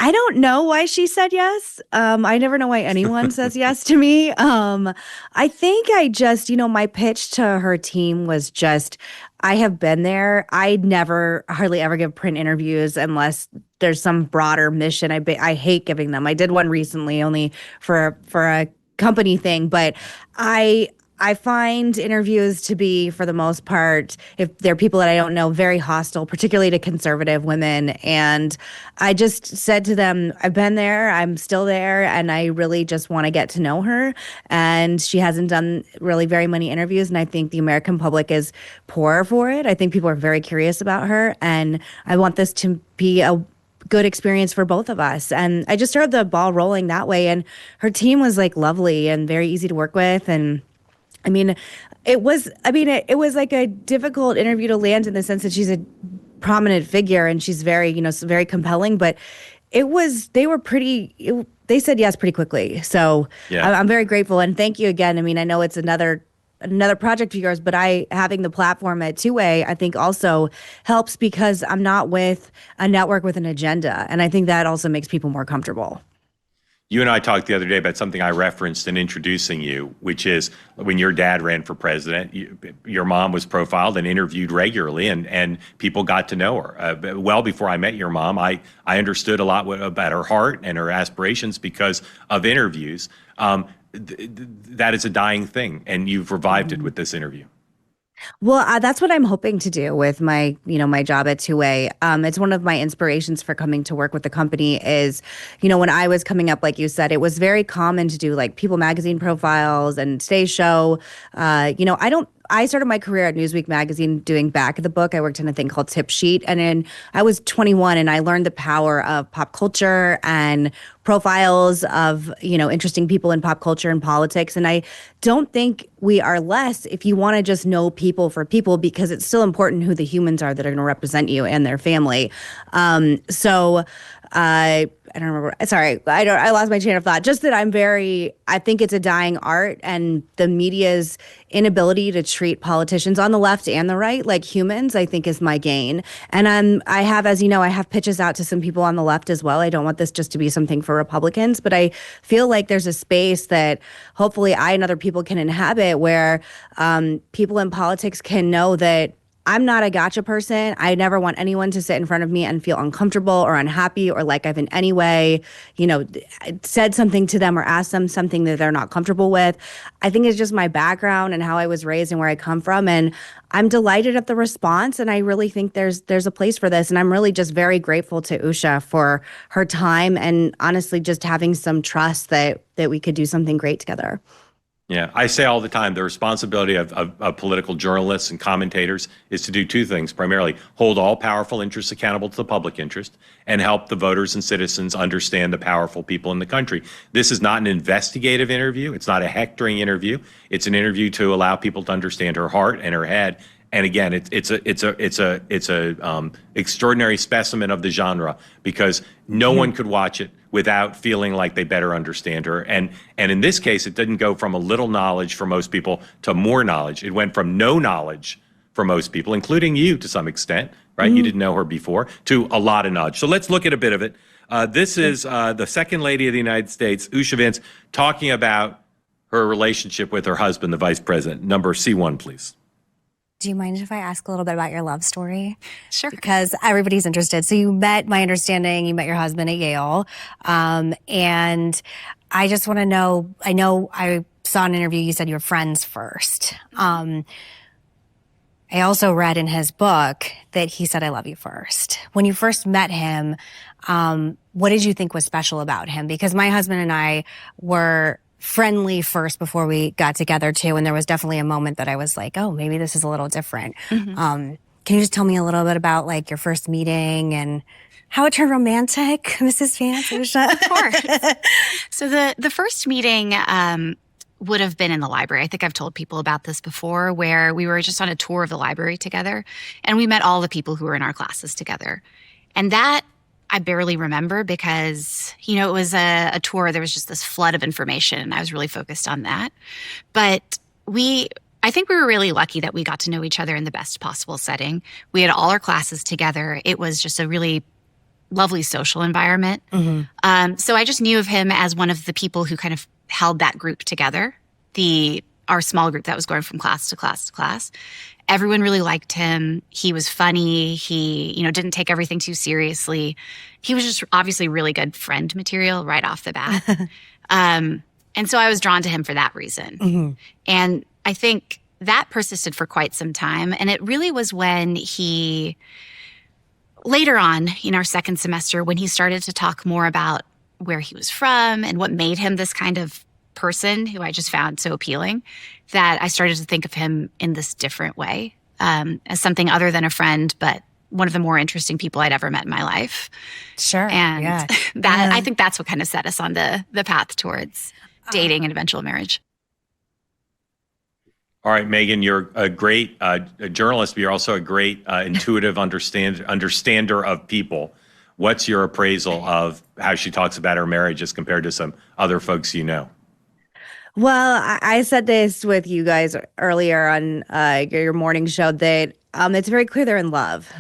I don't know why she said yes. I never know why anyone says yes to me. I think I just, my pitch to her team was just, I have been there. I never, hardly ever give print interviews unless there's some broader mission. I hate giving them. I did one recently only for a company thing, but I I find interviews to be, for the most part, if they're people that I don't know, very hostile, particularly to conservative women. And I just said to them, I've been there, I'm still there, and I really just want to get to know her. And she hasn't done really very many interviews, and I think the American public is poor for it. I think people are very curious about her, and I want this to be a good experience for both of us. And I just started the ball rolling that way. And her team was like lovely and very easy to work with. And I mean, it was like a difficult interview to land in the sense that she's a prominent figure and she's very, very compelling, but they said yes pretty quickly. So Yeah. I'm very grateful. And thank you again. I mean, I know it's another project of yours, but having the platform at Two-Way, I think also helps because I'm not with a network with an agenda. And I think that also makes people more comfortable. You and I talked the other day about something I referenced in introducing you, which is when your dad ran for president, your mom was profiled and interviewed regularly, and people got to know her. Well before I met your mom, I understood a lot about her heart and her aspirations because of interviews. That is a dying thing, and you've revived it with this interview. Well, that's what I'm hoping to do with my job at Two-Way. It's one of my inspirations for coming to work with the company is, when I was coming up, like you said, it was very common to do like People magazine profiles and Stay Show. I started my career at Newsweek magazine doing back of the book. I worked in a thing called Tip Sheet. And then I was 21 and I learned the power of pop culture and profiles of, interesting people in pop culture and politics. And I don't think we are less if you want to just know people for people, because it's still important who the humans are that are going to represent you and their family. I don't remember. Sorry, I lost my train of thought. Just that I think it's a dying art, and the media's inability to treat politicians on the left and the right like humans, I think, is my gain. And I have pitches out to some people on the left as well. I don't want this just to be something for Republicans, but I feel like there's a space that hopefully I and other people can inhabit where people in politics can know that I'm not a gotcha person. I never want anyone to sit in front of me and feel uncomfortable or unhappy or like I've in any way, said something to them or asked them something that they're not comfortable with. I think it's just my background and how I was raised and where I come from. And I'm delighted at the response. And I really think there's a place for this. And I'm really just very grateful to Usha for her time and honestly just having some trust that we could do something great together. Yeah, I say all the time, the responsibility of political journalists and commentators is to do two things, primarily hold all powerful interests accountable to the public interest and help the voters and citizens understand the powerful people in the country. This is not an investigative interview. It's not a hectoring interview. It's an interview to allow people to understand her heart and her head. And again, it's a extraordinary specimen of the genre because no one could watch it without feeling like they better understand her. And in this case, it didn't go from a little knowledge for most people to more knowledge. It went from no knowledge for most people, including you to some extent, right? You didn't know her before, to a lot of knowledge. So let's look at a bit of it. This is the Second Lady of the United States, Usha Vance, talking about her relationship with her husband, the Vice President. Number C1, please. Do you mind if I ask a little bit about your love story? Sure. Because everybody's interested. So you met your husband at Yale. And I just want to know, I know I saw an interview, you said you were friends first. I also read in his book that he said, I love you first. When you first met him, what did you think was special about him? Because my husband and I were friendly first before we got together too. And there was definitely a moment that I was like, oh, maybe this is a little different. Mm-hmm. Can you just tell me a little bit about like your first meeting and how it turned romantic, Mrs. Vance? Of course. So the first meeting would have been in the library. I think I've told people about this before, where we were just on a tour of the library together and we met all the people who were in our classes together. And that I barely remember because, it was a tour. There was just this flood of information and I was really focused on that. But I think we were really lucky that we got to know each other in the best possible setting. We had all our classes together. It was just a really lovely social environment. So I just knew of him as one of the people who kind of held that group together, our small group that was going from class to class to class. Everyone really liked him. He was funny. He, didn't take everything too seriously. He was just obviously really good friend material right off the bat. And so I was drawn to him for that reason. And I think that persisted for quite some time. And it really was when later on in our second semester, when he started to talk more about where he was from and what made him this kind of person who I just found so appealing, that I started to think of him in this different way, as something other than a friend, but one of the more interesting people I'd ever met in my life. Sure. And I think that's what kind of set us on the path towards dating and eventual marriage. All right, Meghan, you're a great journalist, but you're also a great intuitive understander of people. What's your appraisal of how she talks about her marriage as compared to some other folks you know? Well, I said this with you guys earlier on your morning show that it's very clear they're in love,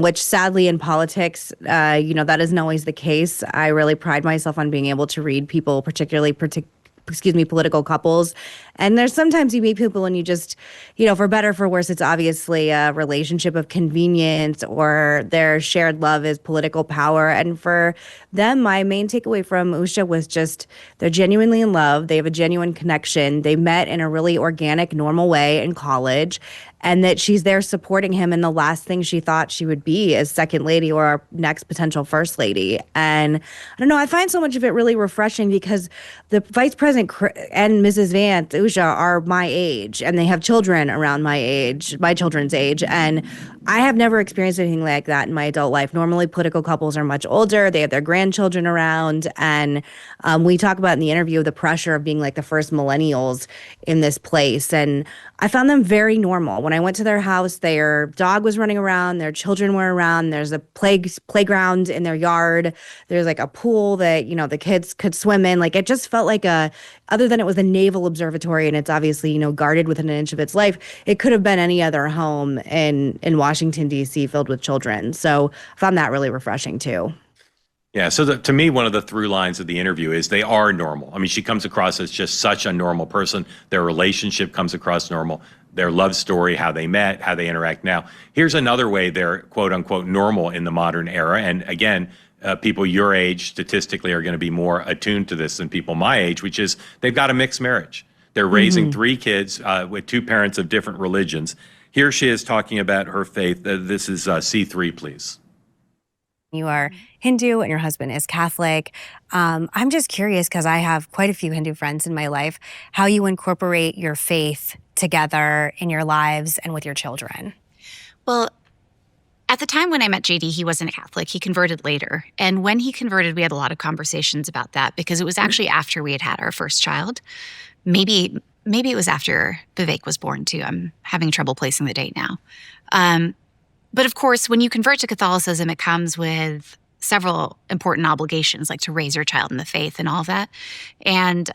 which sadly in politics, that isn't always the case. I really pride myself on being able to read people, particularly political couples. And there's sometimes you meet people and you just, for better or for worse, it's obviously a relationship of convenience or their shared love is political power. And for them, my main takeaway from Usha was just they're genuinely in love. They have a genuine connection. They met in a really organic, normal way in college. And that she's there supporting him in the last thing she thought she would be as second lady or our next potential first lady. And I don't know, I find so much of it really refreshing because the vice president and Mrs. Vance, Usha, are my age and they have children around my children's age. And I have never experienced anything like that in my adult life. Normally, political couples are much older. They have their grandchildren around. And we talk about in the interview the pressure of being like the first millennials in this place. And I found them very normal. When I went to their house, their dog was running around, their children were around, there's a playground in their yard, there's like a pool that, the kids could swim in. Like it just felt like other than it was a naval observatory and it's obviously, guarded within an inch of its life, it could have been any other home in Washington, D.C. filled with children. So I found that really refreshing too. Yeah, so to me, one of the through lines of the interview is they are normal. I mean, she comes across as just such a normal person. Their relationship comes across normal. Their love story, how they met, how they interact now. Here's another way they're quote unquote normal in the modern era. And again, people your age statistically are going to be more attuned to this than people my age, which is they've got a mixed marriage. They're raising three kids with two parents of different religions. Here she is talking about her faith. This is C3, please. You are Hindu and your husband is Catholic. I'm just curious, because I have quite a few Hindu friends in my life, how you incorporate your faith together in your lives and with your children. Well, at the time when I met JD, he wasn't a Catholic. He converted later. And when he converted, we had a lot of conversations about that because it was actually after we had our first child. Maybe it was after Vivek was born, too. I'm having trouble placing the date now. But of course, when you convert to Catholicism, it comes with several important obligations, like to raise your child in the faith and all of that. And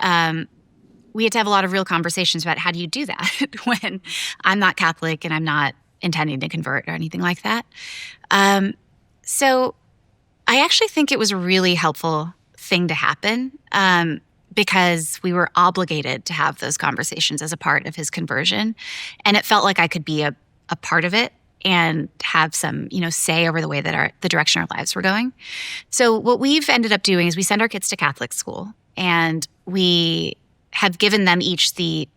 we had to have a lot of real conversations about how do you do that when I'm not Catholic and I'm not intending to convert or anything like that. So I actually think it was a really helpful thing to happen because we were obligated to have those conversations as a part of his conversion. And it felt like I could be a part of it and have some, say over the way that the direction our lives were going. So what we've ended up doing is we send our kids to Catholic school, and we have given them each the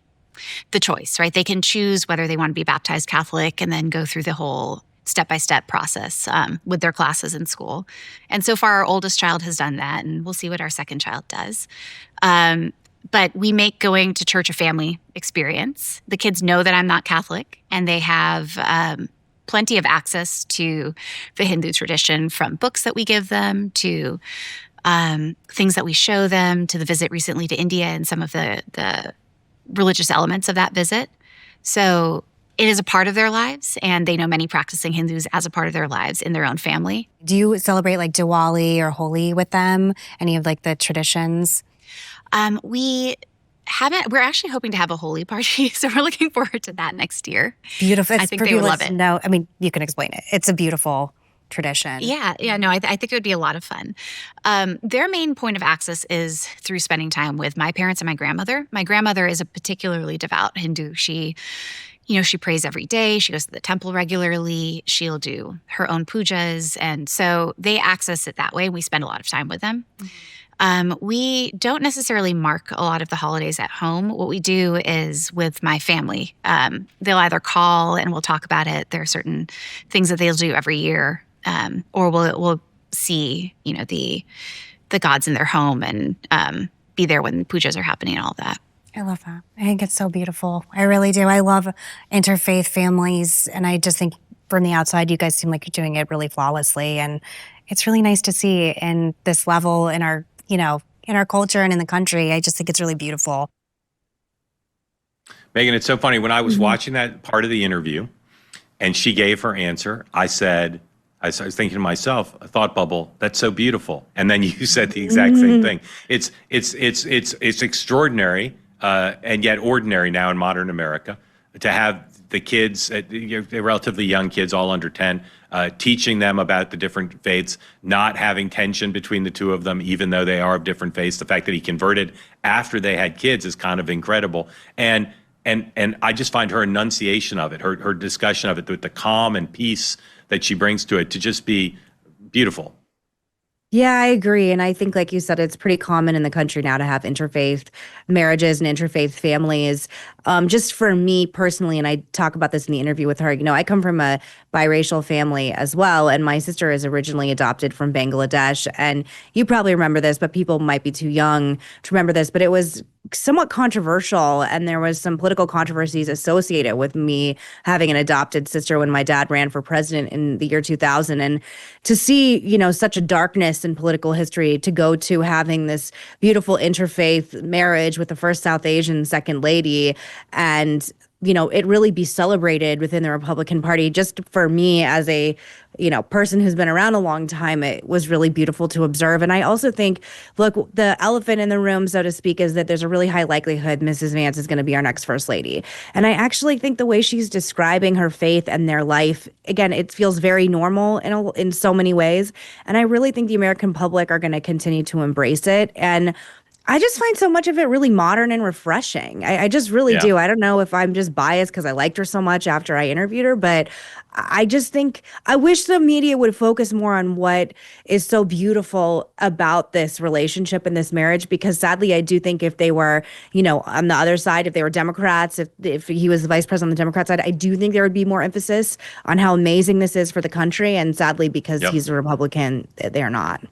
choice, right? They can choose whether they want to be baptized Catholic and then go through the whole step-by-step process with their classes in school. And so far, our oldest child has done that, and we'll see what our second child does. But we make going to church a family experience. The kids know that I'm not Catholic, and they have plenty of access to the Hindu tradition, from books that we give them to things that we show them, to the visit recently to India and some of the religious elements of that visit. So it is a part of their lives, and they know many practicing Hindus as a part of their lives in their own family. Do you celebrate like Diwali or Holi with them? Any of like the traditions? We're actually hoping to have a Holi party, so we're looking forward to that next year. Beautiful. I think they would love it. No, I mean, you can explain it. It's a beautiful tradition. Yeah, no, I think it would be a lot of fun. Their main point of access is through spending time with my parents and my grandmother. My grandmother is a particularly devout Hindu. She prays every day. She goes to the temple regularly. She'll do her own pujas. And so they access it that way. We spend a lot of time with them. We don't necessarily mark a lot of the holidays at home. What we do is with my family. They'll either call and we'll talk about it. There are certain things that they'll do every year, or we'll see, the gods in their home and be there when pujas are happening and all that. I love that. I think it's so beautiful. I really do. I love interfaith families, and I just think from the outside, you guys seem like you're doing it really flawlessly, and it's really nice to see in this level in our, in our culture and in the country. I just think it's really beautiful. Megan, it's so funny. When I was watching that part of the interview and she gave her answer, I was thinking to myself, a thought bubble, that's so beautiful. And then you said the exact same thing. It's extraordinary and yet ordinary now in modern America to have the kids, the relatively young kids, all under 10, teaching them about the different faiths, not having tension between the two of them, even though they are of different faiths. The fact that he converted after they had kids is kind of incredible. And I just find her enunciation of it, her discussion of it, with the calm and peace that she brings to it, to just be beautiful. Yeah, I agree. And I think, like you said, it's pretty common in the country now to have interfaith marriages and interfaith families. Just for me personally, and I talk about this in the interview with her, I come from a biracial family as well. And my sister is originally adopted from Bangladesh. And you probably remember this, but people might be too young to remember this. But it was somewhat controversial, and there was some political controversies associated with me having an adopted sister when my dad ran for president in the year 2000. And to see, such a darkness in political history, to go to having this beautiful interfaith marriage with the first South Asian second lady, and it really be celebrated within the Republican Party. Just for me as a, person who's been around a long time, it was really beautiful to observe. And I also think, look, the elephant in the room, so to speak, is that there's a really high likelihood Mrs. Vance is going to be our next first lady. And I actually think the way she's describing her faith and their life, again, it feels very normal in so many ways. And I really think the American public are going to continue to embrace it. And I just find so much of it really modern and refreshing. I just really do. I don't know if I'm just biased because I liked her so much after I interviewed her, but I just think I wish the media would focus more on what is so beautiful about this relationship and this marriage, because sadly, I do think if they were, on the other side, if they were Democrats, if he was the vice president on the Democrat side, I do think there would be more emphasis on how amazing this is for the country. And sadly, because he's a Republican, they're not.